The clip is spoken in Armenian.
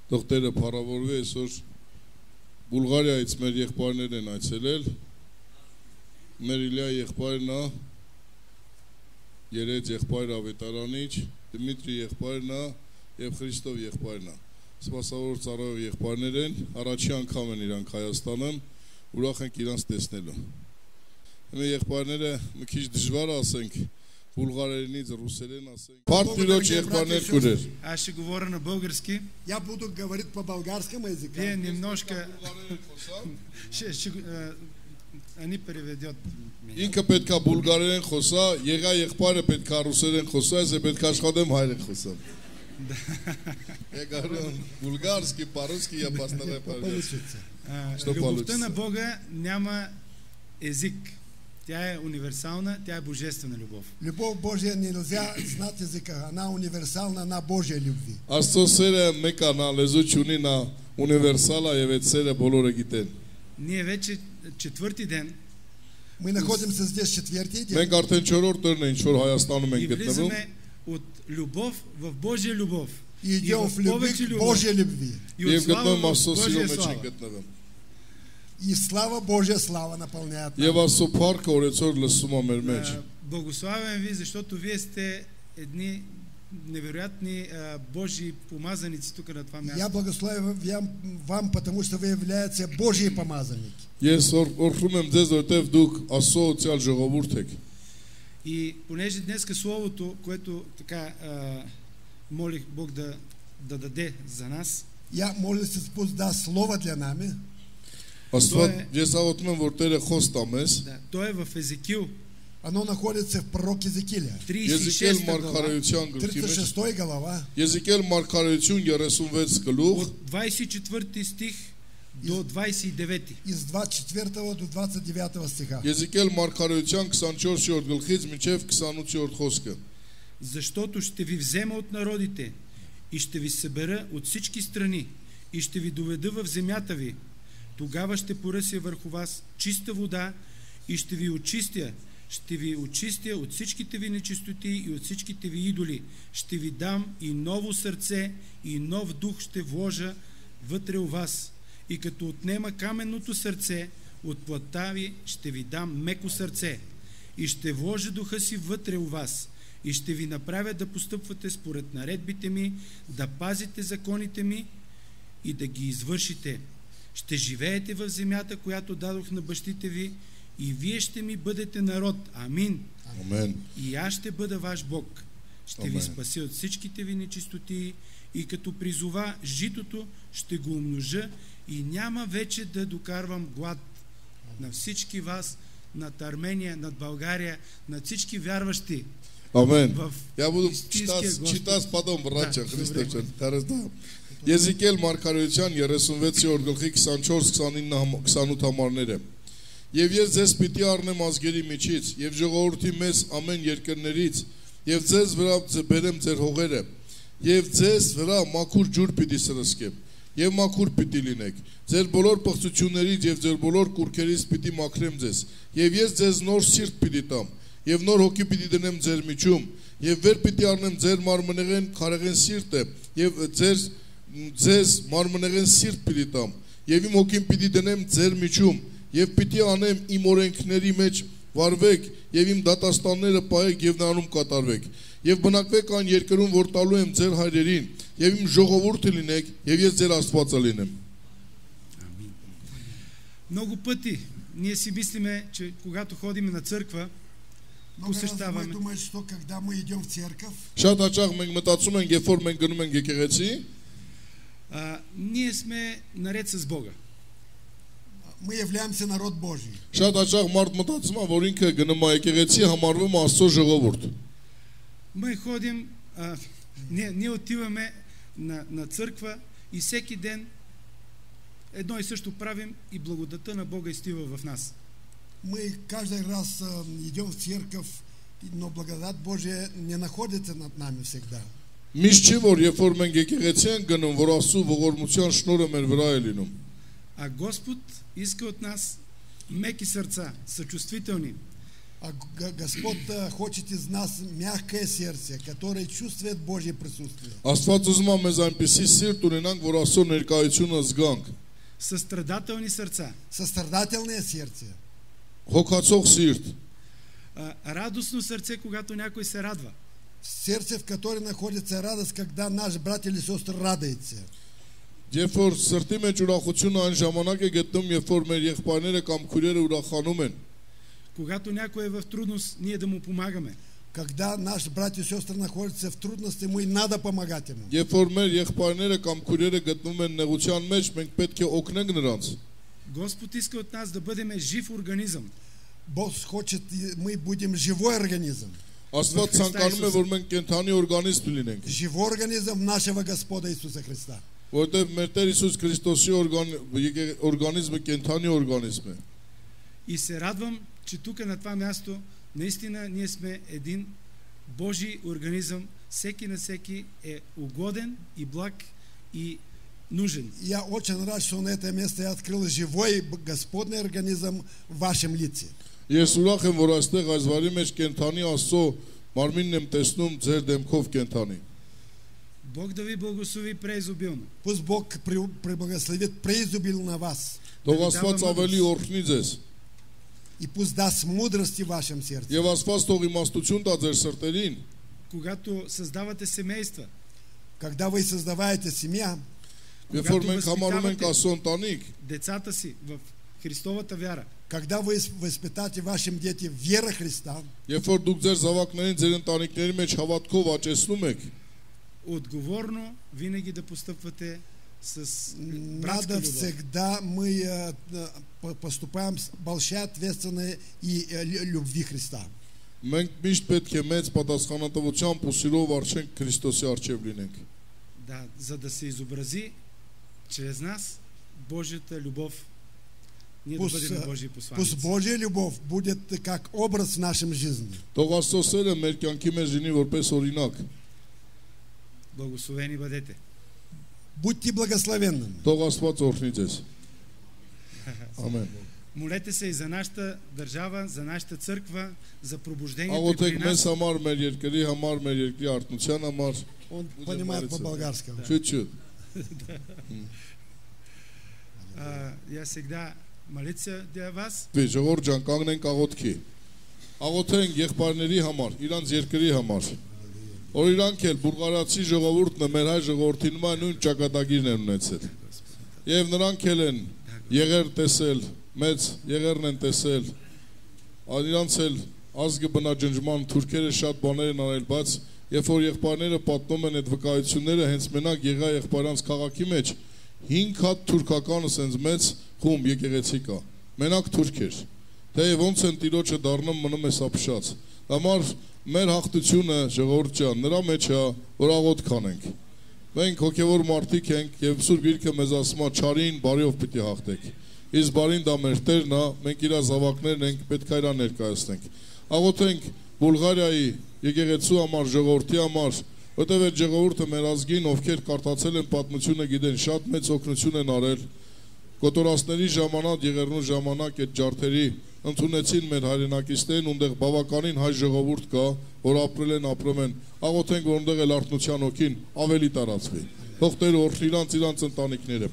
Դոկտերը փառավորվի այսօր Բուլղարիայից մեր եղբայրներ են այցելել։ Մեր Իլիա եղբայրն է, Երեծ եղբայր ավետարանիչ, Դմիտրի եղբայրն է եւ Խրիստով եղբայրն է։ Սպասավոր ծառայող եղբայրներ են, առաջի անգամ են իրանք Հայաստանում, ուրախ ենք իրանց տեսնելու։ Մեր եղբայրները մի քիչ դժվար ասենք, Булгаринից ռուսերեն ասենք։ Партнерոջ եղբայրներ կուրեր։ Aš говорю на български. Я буду говорить по болгарскому языку. Вие немножко они переведет меня. Ինքը պետքա բուլգարերեն խոսա, եղա եղբայրը պետքա ռուսերեն խոսա, ես պետքա աշխատեմ հայերեն խոսամ։ Я говорю булгарский, по-русски я постоянно Получится. Любовта на Бога няма език. Тя е универсална, тя е божествена любов. Любовь Божия нельзя знать языка, она универсальна, она Божья любви. Աստծո սերը մեկ է, նա լեզու չունի, նա ունիվերսալ է եւ այդ սերը բոլորը գիտեն։ Ние вече четвърти ден Мы находимся здесь четвертый день. Մենք արդեն 4-րդ օրն է ինչ որ Հայաստանում и ենք գտնվում։ влизаме от любов в Божия любов. И идем в любовь к Божьей любви. И от Եվ գտնվում слава в Աստծո սիրո Божия մեջ слава. ենք гտնվում։ И слава Божья слава наполняет нас. Եվ Աստծո փառքը օրեցօր лսում է մեր մեջ։ Благославям ви, защото вие сте едни невероятни Божьи помазаници тук на това място. Я благословляю вам, потому что вы являетесь Божьи помазанники. Ես օրհնում եմ ձեզ, որտեղ դուք Աստծո օծյալ ժողովուրդ եք։ И понеже днеска словото, което така молих Бог да даде за нас. Я молюсь, Господь даст слово для нами. Աստված ես աղոթում եմ, որ Տերը խոստա մեզ։ То е в Езекил. Оно находится в пророке Езекииля. Եզեկիել մարգարեության գրքի մեջ։ 36 глава. Եզեկիել մարգարեություն 36 գլուխ։ От 24 стих до 29. Из 24 до 29 стиха. Եզեկիել մարգարեության 24-րդ գլխից մինչև 28-րդ խոսքը։ Защото ще ви взема от народите и ще ви събера от всички страни и ще ви доведа в земята ви. Тогава ще поръся върху вас чиста вода и ще ви очистя от всичките ви нечистоти и от всичките ви идоли. Ще ви дам и ново сърце и нов дух ще вложа вътре у вас. И като отнема каменното сърце от плътта ви, ще ви дам меко сърце. И ще вложа духа си вътре у вас. И ще ви направя да постъпвате според наредбите ми, да пазите законите ми и да ги извършите. Ще живеете в земята, която дадох на бащите ви, и вие ще ми бъдете народ. Амин. Амен. И аз ще бъда ваш Бог. Ще ви спася от всичките ви нечистоти и като призова житото, ще го умножа и няма вече да докарвам глад на всички вас, над Армения, над България, над всички вярващи. Амен. Я буду читать потом, братья, Христос. Хорошо. Եզեկիել մարգարեության 36-րդ գլխի 24-29 համարները։ Եվ ես ձեզ պիտի առնեմ ազգերի միջից, եւ ժողովրդի մեծ ամեն երկրներից, եւ ձեզ վրա բերեմ ձեր հողերը, եւ ձեզ վրա մաքուր ջուր պիտի սրսկեմ, եւ մաքուր պիտի լինեք։ Ձեր բոլոր պղծություններից եւ ձեր բոլոր կուրքերից պիտի մաքրեմ ձեզ, եւ ես ձեզ նոր սիրտ պիտի տամ, եւ նոր հոգի պիտի դնեմ ձեր միջում, եւ վեր պիտի առնեմ ձեր մարմնեղեն քարեղեն սիրտը, եւ ձեզ մարմնեղեն սիրտ պիտի տամ, եւ իմ հոգին պիտի դնեմ ձեր միջում, եւ պիտի անեմ իմ օրենքների մեջ վարվեք, եւ իմ դատաստանները պահեք եւ նրանում կատարվեք, եւ բնակվեք այն երկրում, որ տալու եմ ձեր հայրերին, եւ իմ ժողովուրդը լինեք, եւ ես ձեր Աստվածը լինեմ։ Много пъти ние си мислиме, че когато ходим на църква, посещаваме. Мы думаем, что когда мы идем в церковь, Շատ հաճախ մենք մտածում ենք, երբ որ մենք գնում ենք եկեղեցի, ние сме наред с Бога. мы являемся народ Божий. Շատ հաճախ մարդ մտածում է, որ ինքը գնում է եկեղեցի, համարվում է Աստծո ժողովուրդ։ Мы ходим, ние отиваме на църква и всеки ден едно и също правим и благодата на Бога изстива в нас. Мы каждый раз идем в церковь, но благодать Божия не находится над нами всегда. Միշտ չի որ երբ որ մենք եկեղեցի ենք գնում, որ Աստծո ողորմության շնորհը մեր վրա է լինում։ А Господ иска от нас меки сърца, съчувствителни. А Господь хочет из нас мягкое сердце, которое чувствует Божье присутствие. Աստված ուզում է մեզ այնպիսի սիրտ ունենանք, որ Աստծո ներկայությունը զգանք։ Сострадательни сърца. Сострадательное сердце. Հոգացող սիրտ, Радостно сърце, когато някой се радва. Сердце, в которое находится радость, когда наш брат или сестра радуется. երբ որ սրտի մեջ ուրախությունը այն ժամանակ է գտնում, երբ որ մեր եղբայրները կամ քույրերը ուրախանում են, Когато някой е в трудност, ние да му помагаме. Когда наш брат и сестра находятся в трудности, ему и надо помогать ему. երբ որ մեր եղբայրները կամ քույրերը գտնվում են նեղության մեջ, մենք պետք է օգնենք նրանց։ Господ иска от нас да бъдем жив организъм. Бог хочет, мы будем живой организм. Աստված ցանկանում է, որ մենք կենթանի օրգանիզմ լինենք, Живой организм нашего Господа Иисуса Христа. որովհետև մեր Տեր Հիսուս Քրիստոսի օրգանիզմը կենթանի օրգանիզմ է։ И се радвам, че тук на това място наистина ние сме един Божий организъм. Всеки на всеки е угоден и благ и нужен. Я очень рад, что на это место я открыл живой Господний организм в вашем лице. Ես ուրախ եմ, որ այստեղ այս վարի մեջ կենթանի Աստծո մարմինն եմ տեսնում ձեր դեմքով կենթանի։ Бог да ви благослови преизобилно. Пусть Бог преблагословит преизобильно вас. Թող Աստված ավելի օրհնի ձեզ։ И пусть даст мудрости в вашем сердце. Եվ Աստված թող իմաստություն տա ձեր սրտերին, Когато създавате семейства, Когда вы создаваете семья, երբ որ մենք համարում ենք Աստծո ընտանիք, децата си в Христовата вяра, когда вы воспитаете вашим детям вера Христа, երբ որ дուք ձեր զավակներին ձեր ընտանիքների մեջ հավատքով աճեցնում եք, отговорно винаги да постъпвате с братска надо любов. всегда мы поступаем с большой ответственной и любви Христа. մենք միշտ պետք է մեծ պատասխանատվությամբ ու սիրով արժենք Քրիստոսի առջև լինենք։ Да, за да се изобрази чрез нас Божията любов. Ние да бъдем Божии Пусть посланици. Божья любовь будет как образ в нашем жизни. Թող Աստծո սերը մեր կյանքի մեջ լինի որպես օրինակ։ Благословени бъдете. Будьте благословенными. Թող Աստված օրհնի ձեզ։ Ամեն։ Молете се и за нашата държава, за нашата църква, за пробуждението и Աղոթեք при մեզ нас. համար, մեր երկրի համար, մեր երկրի արտնության համար, Он понимает по-болгарски. чуть-чуть։ Я всегда молиться для вас. Դե ժողովուրդ ջան, կանգնենք աղոթքի։ Աղոթենք եղբայրների համար, իրանց երկրի համար։ Որ իրանք էլ բուլղարացի ժողովուրդն է, մեր հայ ժողովրդին նույն ճակատագիրն են ունեցել։ Եվ նրանք էլ են եղեր տեսել, մեծ եղերն են տեսել, իրանց էլ ազգը բնաջնջման թուրքերը շատ բաներ են արել, բայց երբ որ եղբայրները պատմում են այդ վկայությունները, հենց մենակ եղա եղբայրանց քաղաքի մեջ 5 հատ թուրքական ասենց մեծ խումբ եկեղեցի կա, մենակ թուրք էր, թե ոնց են տիրոջը դառնում մնում է սապշած, համար մեր հաղթությունը ժողովուրդ ջան, նրա մեջ է, որ աղոթք անենք, մենք հոգևոր մարդիկ ենք և Սուրբ Գիրքը մեզ ասում է չարին բարիով պիտի հաղթեք, իսկ բարին դա մեր Տերն է, մենք իր զավակներն ենք, պետք է իրա ներկայացնենք, աղոթենք Բուլղարիայի եկեղեցու համար, ժողովրդի համար, որտեղ այդ ժողովուրդը մեր ազգին, ովքեր կարդացել են պատմությունը գիտեն, շատ մեծ օգնություն են արել, կոտորածների ժամանակ, եղեռնու ժամանակ այդ ջարդերի ընդունեցին մեր հայրենակիցներին, ունդեղ բավականին հայ ժողովուրդ կա, որ ապրել են, ապրում են, աղոթենք, որ ունդեղ էլ արթնության հոգին ավելի տարածվի, թող Տերը օրհնի իրանց ընտանիքները,